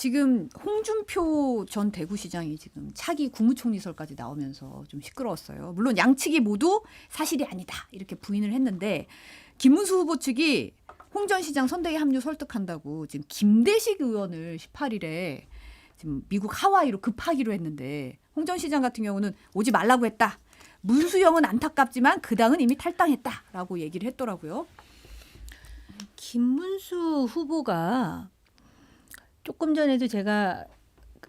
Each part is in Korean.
지금 홍준표 전 대구시장이 지금 차기 국무총리설까지 나오면서 좀 시끄러웠어요. 물론 양측이 모두 사실이 아니다 이렇게 부인을 했는데 김문수 후보 측이 홍 전 시장 선대위 합류 설득한다고 지금 김대식 의원을 18일에 지금 미국 하와이로 급하기로 했는데 홍 전 시장 같은 경우는 오지 말라고 했다. 문수영은 안타깝지만 그 당은 이미 탈당했다라고 얘기를 했더라고요. 김문수 후보가 조금 전에도 제가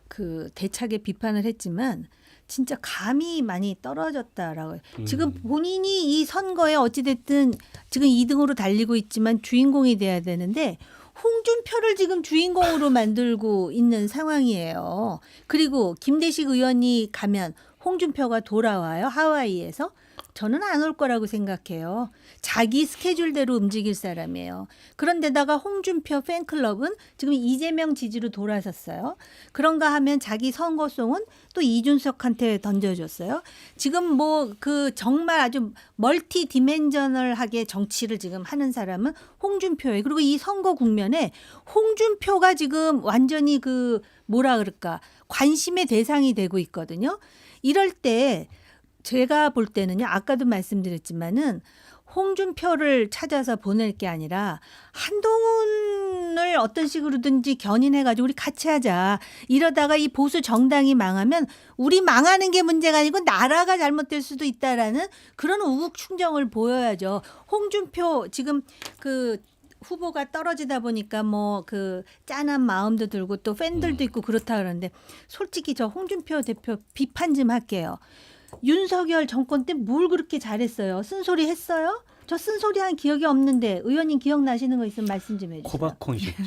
그 대차게 비판을 했지만 진짜 감이 많이 떨어졌다라고. 지금 본인이 이 선거에 어찌됐든 지금 2등으로 달리고 있지만 주인공이 돼야 되는데 홍준표를 지금 주인공으로 만들고 있는 상황이에요. 그리고 김대식 의원이 가면 홍준표가 돌아와요. 하와이에서. 저는 안 올 거라고 생각해요. 자기 스케줄대로 움직일 사람이에요. 그런데다가 홍준표 팬클럽은 지금 이재명 지지로 돌아섰어요. 그런가 하면 자기 선거송은 또 이준석한테 던져줬어요. 지금 뭐 그 정말 아주 멀티 디멘저널하게 정치를 지금 하는 사람은 홍준표예요. 그리고 이 선거 국면에 홍준표가 지금 완전히 그 뭐라 그럴까 관심의 대상이 되고 있거든요. 이럴 때 제가 볼 때는요. 아까도 말씀드렸지만은 홍준표를 찾아서 보낼 게 아니라 한동훈을 어떤 식으로든지 견인해가지고 우리 같이 하자. 이러다가 이 보수 정당이 망하면 우리 망하는 게 문제가 아니고 나라가 잘못될 수도 있다라는 그런 우국 충정을 보여야죠. 홍준표 지금 그 후보가 떨어지다 보니까 뭐 그 짠한 마음도 들고 또 팬들도 있고 그렇다 그러는데 솔직히 저 홍준표 대표 비판 좀 할게요. 윤석열 정권 때 뭘 그렇게 잘했어요? 쓴소리 했어요? 저 쓴소리 한 기억이 없는데 의원님 기억나시는 거 있으면 말씀 좀 해주세요. 코박콩이셨죠.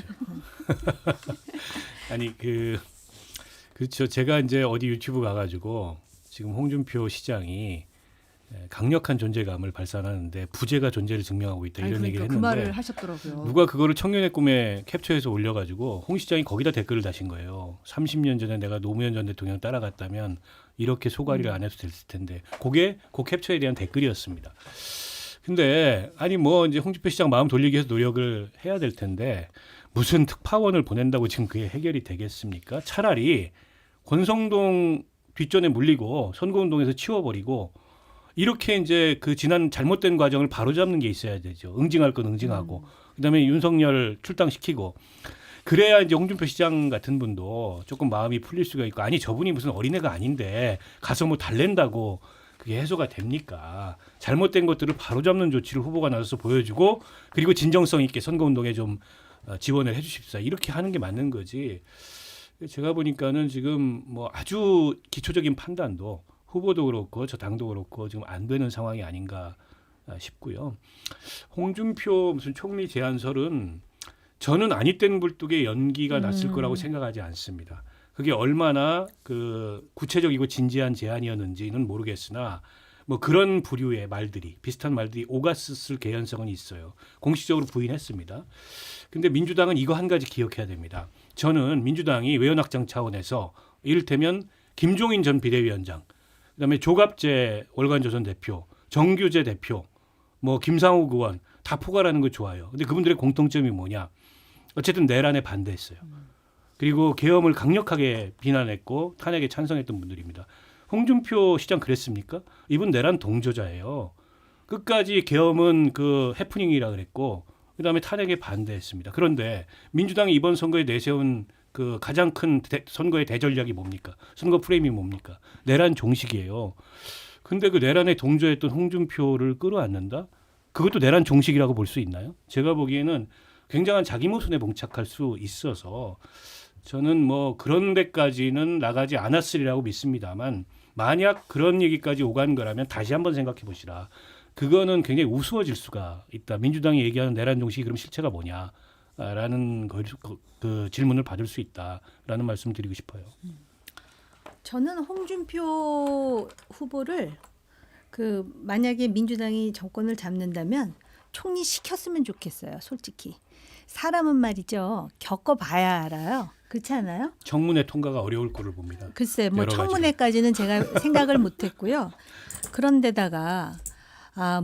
아니 그렇죠. 제가 이제 어디 유튜브 가가지고 지금 홍준표 시장이 강력한 존재감을 발산하는데 부재가 존재를 증명하고 있다 이런 그러니까 얘기를 그 했는데 말을 하셨더라고요. 누가 그거를 청년의 꿈에 캡처해서 올려가지고 홍 시장이 거기다 댓글을 다신 거예요. 30년 전에 내가 노무현 전 대통령 따라갔다면 이렇게 소가리를 안 해도 됐을 텐데 그게 그 캡처에 대한 댓글이었습니다. 근데 아니 뭐 이제 홍준표 시장 마음 돌리기 위해서 노력을 해야 될 텐데 무슨 특파원을 보낸다고 지금 그게 해결이 되겠습니까? 차라리 권성동 뒷전에 물리고 선거운동에서 치워버리고 이렇게 이제 그 지난 잘못된 과정을 바로잡는 게 있어야 되죠. 응징할 건 응징하고 그다음에 윤석열 출당시키고 그래야 이제 홍준표 시장 같은 분도 조금 마음이 풀릴 수가 있고 아니 저분이 무슨 어린애가 아닌데 가서 뭐 달랜다고 그게 해소가 됩니까? 잘못된 것들을 바로잡는 조치를 후보가 나서서 보여주고 그리고 진정성 있게 선거운동에 좀 지원을 해 주십사 이렇게 하는 게 맞는 거지. 제가 보니까는 지금 뭐 아주 기초적인 판단도 후보도 그렇고 저 당도 그렇고 지금 안 되는 상황이 아닌가 싶고요. 홍준표 무슨 총리 제안설은 저는 아니 땐 불뚝에 연기가 났을 거라고 생각하지 않습니다. 그게 얼마나 그 구체적이고 진지한 제안이었는지는 모르겠으나 뭐 그런 부류의 말들이 비슷한 말들이 오갔을 개연성은 있어요. 공식적으로 부인했습니다. 근데 민주당은 이거 한 가지 기억해야 됩니다. 저는 민주당이 외연확장 차원에서 이를테면 김종인 전 비대위원장 그다음에 조갑재 월간조선 대표, 정규재 대표, 뭐 김상욱 의원 다 포괄하는 거 좋아요. 근데 그분들의 공통점이 뭐냐? 어쨌든 내란에 반대했어요. 그리고 계엄을 강력하게 비난했고 탄핵에 찬성했던 분들입니다. 홍준표 시장 그랬습니까? 이분 내란 동조자예요. 끝까지 계엄은 그 해프닝이라 그랬고 그다음에 탄핵에 반대했습니다. 그런데 민주당이 이번 선거에 내세운 그 가장 큰 선거의 대전략이 뭡니까? 선거 프레임이 뭡니까? 내란 종식이에요. 근데 그 내란에 동조했던 홍준표를 끌어안는다? 그것도 내란 종식이라고 볼 수 있나요? 제가 보기에는 굉장한 자기 모순에 봉착할 수 있어서 저는 뭐 그런 데까지는 나가지 않았으리라고 믿습니다만 만약 그런 얘기까지 오간 거라면 다시 한번 생각해 보시라. 그거는 굉장히 우스워질 수가 있다. 민주당이 얘기하는 내란 종식이 그럼 실체가 뭐냐? 라는 그 질문을 받을 수 있다라는 말씀 드리고 싶어요. 저는 홍준표 후보를 그 만약에 민주당이 정권을 잡는다면 총리 시켰으면 좋겠어요. 솔직히 사람은 말이죠. 겪어봐야 알아요. 그렇지 않아요? 청문회 통과가 어려울 거를 봅니다. 글쎄, 뭐 청문회까지는 제가 생각을 못했고요. 그런데다가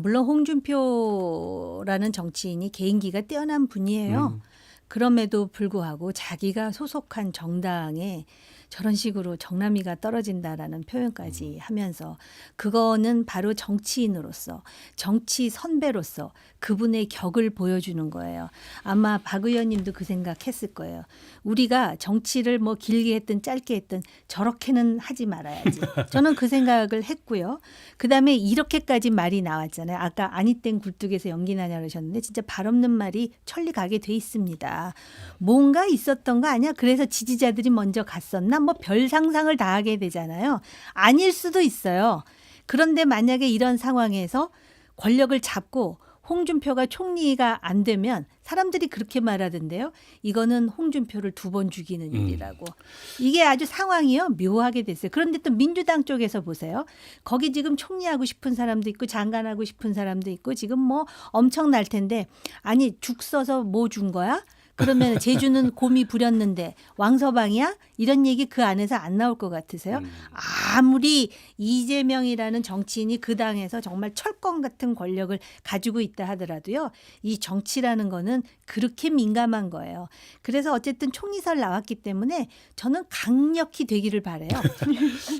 물론 홍준표라는 정치인이 개인기가 뛰어난 분이에요. 그럼에도 불구하고 자기가 소속한 정당에 저런 식으로 정남이가 떨어진다라는 표현까지 하면서 그거는 바로 정치인으로서 정치 선배로서 그분의 격을 보여주는 거예요. 아마 박 의원님도 그 생각했을 거예요. 우리가 정치를 뭐 길게 했든 짧게 했든 저렇게는 하지 말아야지. 저는 그 생각을 했고요. 그다음에 이렇게까지 말이 나왔잖아요. 아까 아니땡 굴뚝에서 연기 나냐 그러셨는데 진짜 발 없는 말이 천리 가게 돼 있습니다. 뭔가 있었던 거 아니야? 그래서 지지자들이 먼저 갔었나? 뭐 별 상상을 다 하게 되잖아요. 아닐 수도 있어요. 그런데 만약에 이런 상황에서 권력을 잡고 홍준표가 총리가 안 되면 사람들이 그렇게 말하던데요. 이거는 홍준표를 2번 죽이는 일이라고. 이게 아주 상황이요. 묘하게 됐어요. 그런데 또 민주당 쪽에서 보세요. 거기 지금 총리하고 싶은 사람도 있고 장관하고 싶은 사람도 있고 지금 뭐 엄청 날 텐데 아니 죽 써서 뭐 준 거야? 그러면 제주는 곰이 부렸는데 왕서방이야? 이런 얘기 그 안에서 안 나올 것 같으세요? 아무리 이재명이라는 정치인이 그 당에서 정말 철권 같은 권력을 가지고 있다 하더라도요. 이 정치라는 거는 그렇게 민감한 거예요. 그래서 어쨌든 총리설 나왔기 때문에 저는 강력히 되기를 바라요.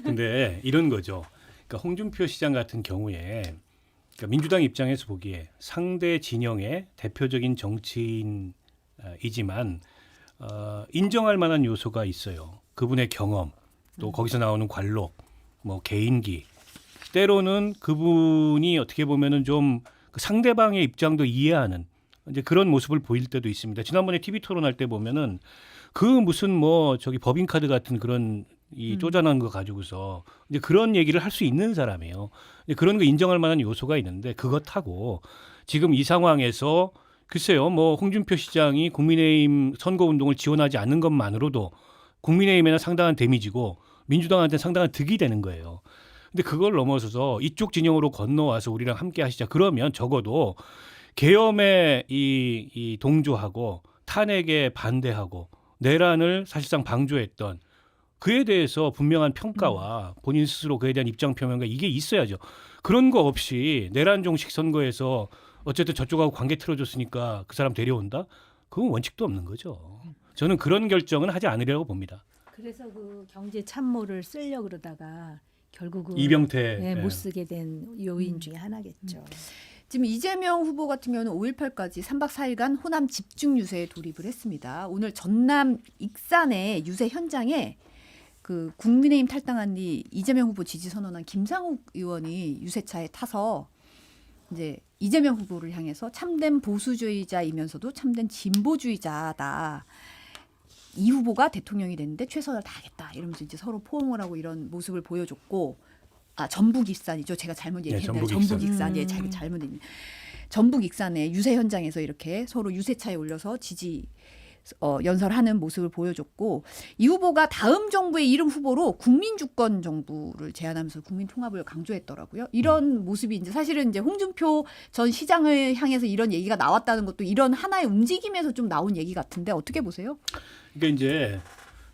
근데 이런 거죠. 그러니까 홍준표 시장 같은 경우에 그러니까 민주당 입장에서 보기에 상대 진영의 대표적인 정치인 이지만 인정할 만한 요소가 있어요. 그분의 경험, 또 거기서 나오는 관록, 뭐 개인기. 때로는 그분이 어떻게 보면은 좀 그 상대방의 입장도 이해하는 이제 그런 모습을 보일 때도 있습니다. 지난번에 TV 토론할 때 보면은 그 무슨 뭐 저기 법인카드 같은 그런 이 쪼잔한 거 가지고서 이제 그런 얘기를 할 수 있는 사람이에요. 이제 그런 거 인정할 만한 요소가 있는데 그것하고 지금 이 상황에서 글쎄요, 뭐 홍준표 시장이 국민의힘 선거운동을 지원하지 않는 것만으로도 국민의힘에는 상당한 데미지고 민주당한테는 상당한 득이 되는 거예요. 근데 그걸 넘어서서 이쪽 진영으로 건너와서 우리랑 함께 하시자. 그러면 적어도 계엄에 이 동조하고 탄핵에 반대하고 내란을 사실상 방조했던 그에 대해서 분명한 평가와 본인 스스로 그에 대한 입장 표명과 이게 있어야죠. 그런 거 없이 내란 종식 선거에서 어쨌든 저쪽하고 관계 틀어줬으니까 그 사람 데려온다? 그건 원칙도 없는 거죠. 저는 그런 결정은 하지 않으려고 봅니다. 그래서 그 경제 참모를 쓰려고 그러다가 결국은 이병태 네, 못 쓰게 된 요인 중에 하나겠죠. 지금 이재명 후보 같은 경우는 5.18까지 3박 4일간 호남 집중 유세에 돌입을 했습니다. 오늘 전남 익산의 유세 현장에 그 국민의힘 탈당한 뒤 이재명 후보 지지 선언한 김상욱 의원이 유세차에 타서 이제 이재명 후보를 향해서 참된 보수주의자이면서도 참된 진보주의자다. 이 후보가 대통령이 됐는데 최선을 다하겠다. 이러면서 이제 서로 포옹을 하고 이런 모습을 보여줬고, 전북 익산이죠. 제가 잘못 얘기했네요. 전북 익산. 예, 잘못 얘기. 전북 익산의 유세 현장에서 이렇게 서로 유세차에 올려서 지지 연설하는 모습을 보여줬고, 이 후보가 다음 정부의 이름 후보로 국민주권 정부를 제안하면서 국민 통합을 강조했더라고요. 이런 모습이 이제 사실은 이제 홍준표 전 시장을 향해서 이런 얘기가 나왔다는 것도 이런 하나의 움직임에서 좀 나온 얘기 같은데 어떻게 보세요? 그러니까 이제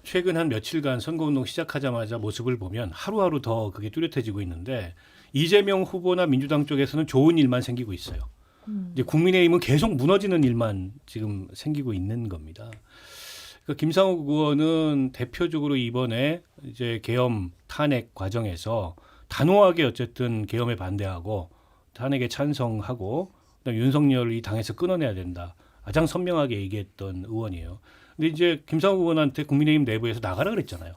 최근 한 며칠간 선거운동 시작하자마자 모습을 보면 하루하루 더 그게 뚜렷해지고 있는데 이재명 후보나 민주당 쪽에서는 좋은 일만 생기고 있어요. 이제 국민의힘은 계속 무너지는 일만 지금 생기고 있는 겁니다. 그러니까 김상욱 의원은 대표적으로 이번에 이제 계엄 탄핵 과정에서 단호하게 어쨌든 계엄에 반대하고 탄핵에 찬성하고 그다음에 윤석열을 이 당에서 끊어내야 된다. 가장 선명하게 얘기했던 의원이에요. 근데 이제 김상욱 의원한테 국민의힘 내부에서 나가라 그랬잖아요.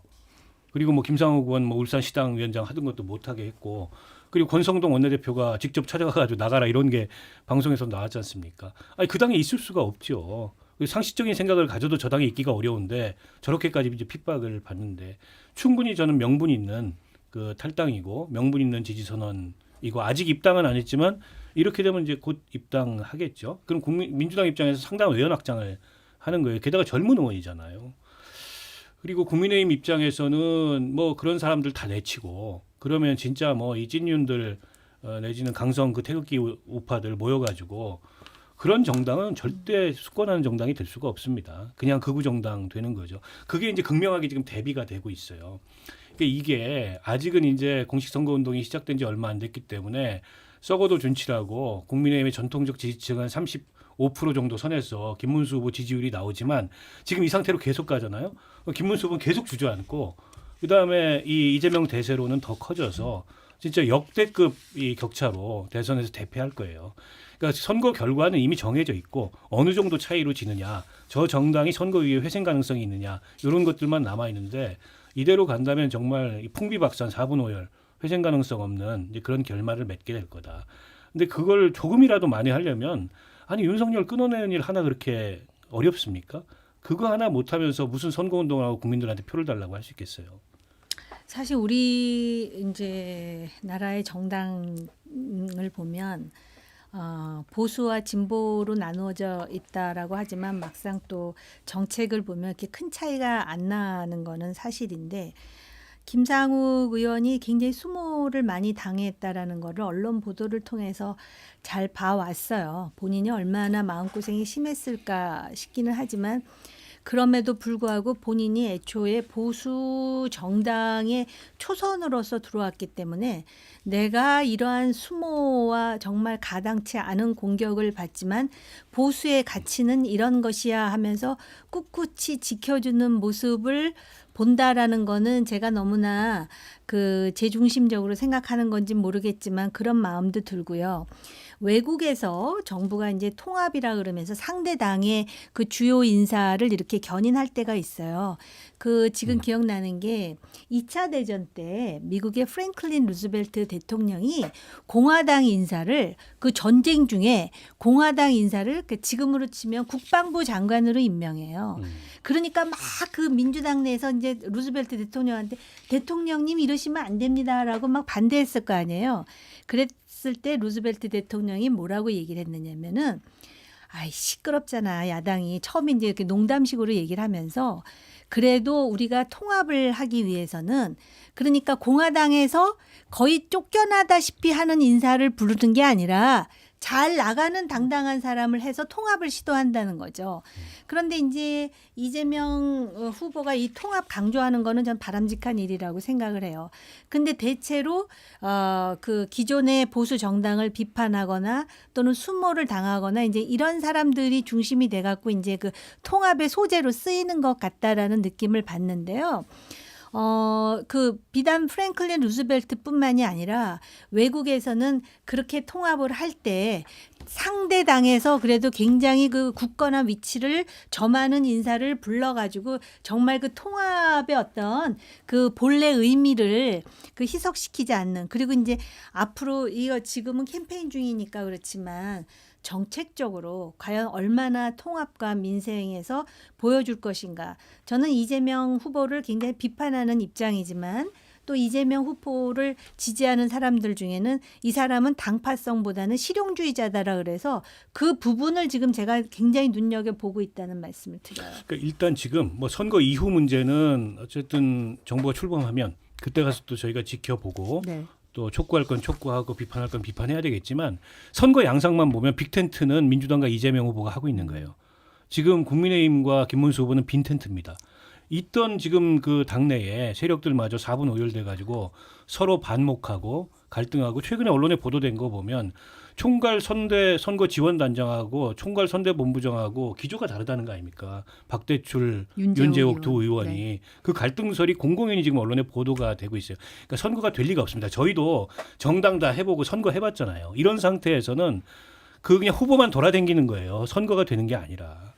그리고 뭐 김상욱 의원 뭐 울산시당 위원장 하던 것도 못하게 했고, 그리고 권성동 원내대표가 직접 찾아가가지고 나가라 이런 게 방송에서 나왔지 않습니까? 아니 그 당에 있을 수가 없죠. 상식적인 생각을 가져도 저 당에 있기가 어려운데 저렇게까지 이제 핍박을 받는데 충분히 저는 명분 있는 그 탈당이고 명분 있는 지지 선언이고 아직 입당은 안 했지만 이렇게 되면 이제 곧 입당하겠죠. 그럼 민주당 입장에서 상당한 외연 확장을 하는 거예요. 게다가 젊은 의원이잖아요. 그리고 국민의힘 입장에서는 뭐 그런 사람들 다 내치고 그러면 진짜 뭐 이 찐윤들 내지는 강성 그 태극기 우파들 모여가지고 그런 정당은 절대 수권하는 정당이 될 수가 없습니다. 그냥 극우 정당 되는 거죠. 그게 이제 극명하게 지금 대비가 되고 있어요. 그러니까 이게 아직은 이제 공식 선거 운동이 시작된 지 얼마 안 됐기 때문에 썩어도 준치라고 국민의힘의 전통적 지지층은 35% 정도 선에서 김문수 후보 지지율이 나오지만 지금 이 상태로 계속 가잖아요. 김문수 후보는 계속 주저앉고 그다음에 이 이재명 대세로는 더 커져서 진짜 역대급 이 격차로 대선에서 대패할 거예요. 그러니까 선거 결과는 이미 정해져 있고 어느 정도 차이로 지느냐, 저 정당이 선거위에 회생 가능성이 있느냐 이런 것들만 남아 있는데 이대로 간다면 정말 이 풍비박산 4분 5열 회생 가능성 없는 이제 그런 결말을 맺게 될 거다. 근데 그걸 조금이라도 만회하려면 아니 윤석열 끊어내는 일 하나 그렇게 어렵습니까? 그거 하나 못하면서 무슨 선거운동을 하고 국민들한테 표를 달라고 할 수 있겠어요. 사실 우리 이제 나라의 정당을 보면 보수와 진보로 나누어져 있다라고 하지만 막상 또 정책을 보면 이렇게 큰 차이가 안 나는 거는 사실인데 김상욱 의원이 굉장히 수모를 많이 당했다라는 거를 언론 보도를 통해서 잘 봐왔어요. 본인이 얼마나 마음고생이 심했을까 싶기는 하지만 그럼에도 불구하고 본인이 애초에 보수 정당의 초선으로서 들어왔기 때문에 내가 이러한 수모와 정말 가당치 않은 공격을 받지만 보수의 가치는 이런 것이야 하면서 꿋꿋이 지켜주는 모습을 본다라는 거는 제가 너무나 그 제중심적으로 생각하는 건지 모르겠지만 그런 마음도 들고요. 외국에서 정부가 이제 통합이라 그러면서 상대 당의 그 주요 인사를 이렇게 견인할 때가 있어요. 그 지금 기억나는 게 2차 대전 때 미국의 프랭클린 루즈벨트 대통령이 공화당 인사를 그 전쟁 중에 공화당 인사를 지금으로 치면 국방부 장관으로 임명해요. 그러니까 막 그 민주당 내에서 이제 루즈벨트 대통령한테 대통령님 이러시면 안 됩니다라고 막 반대했을 거 아니에요. 그랬을 때 루즈벨트 대통령이 뭐라고 얘기를 했느냐면은 아이 시끄럽잖아 야당이 처음에 이제 이렇게 농담식으로 얘기를 하면서 그래도 우리가 통합을 하기 위해서는 그러니까 공화당에서 거의 쫓겨나다시피 하는 인사를 부르는 게 아니라 잘 나가는 당당한 사람을 해서 통합을 시도한다는 거죠. 그런데 이제 이재명 후보가 이 통합 강조하는 거는 전 바람직한 일이라고 생각을 해요. 근데 대체로 그 기존의 보수 정당을 비판하거나 또는 수모를 당하거나 이제 이런 사람들이 중심이 돼 갖고 이제 그 통합의 소재로 쓰이는 것 같다라는 느낌을 받는데요. 그 비단 프랭클린 루즈벨트뿐만이 아니라 외국에서는 그렇게 통합을 할 때 상대 당에서 그래도 굉장히 그 굳건한 위치를 점하는 인사를 불러가지고 정말 그 통합의 어떤 그 본래 의미를 그 희석시키지 않는 그리고 이제 앞으로 이거 지금은 캠페인 중이니까 그렇지만 정책적으로 과연 얼마나 통합과 민생에서 보여줄 것인가. 저는 이재명 후보를 굉장히 비판하는 입장이지만 또 이재명 후보를 지지하는 사람들 중에는 이 사람은 당파성보다는 실용주의자다라 그래서 그 부분을 지금 제가 굉장히 눈여겨보고 있다는 말씀을 드려요. 그러니까 일단 지금 뭐 선거 이후 문제는 어쨌든 정부가 출범하면 그때 가서 또 저희가 지켜보고 네. 또 촉구할 건 촉구하고 비판할 건 비판해야 되겠지만 선거 양상만 보면 빅텐트는 민주당과 이재명 후보가 하고 있는 거예요. 지금 국민의힘과 김문수 후보는 빈텐트입니다. 있던 지금 그 당내에 세력들마저 4분 5열 가지고 서로 반목하고 갈등하고 최근에 언론에 보도된 거 보면 총괄 선거 지원단장하고 총괄 선대본부장하고 기조가 다르다는 거 아닙니까? 박대출, 윤재옥 두 의원이. 네. 그 갈등설이 공공연히 지금 언론에 보도가 되고 있어요. 그러니까 선거가 될 리가 없습니다. 저희도 정당 다 해보고 선거 해봤잖아요. 이런 상태에서는 그 그냥 후보만 돌아다니는 거예요. 선거가 되는 게 아니라.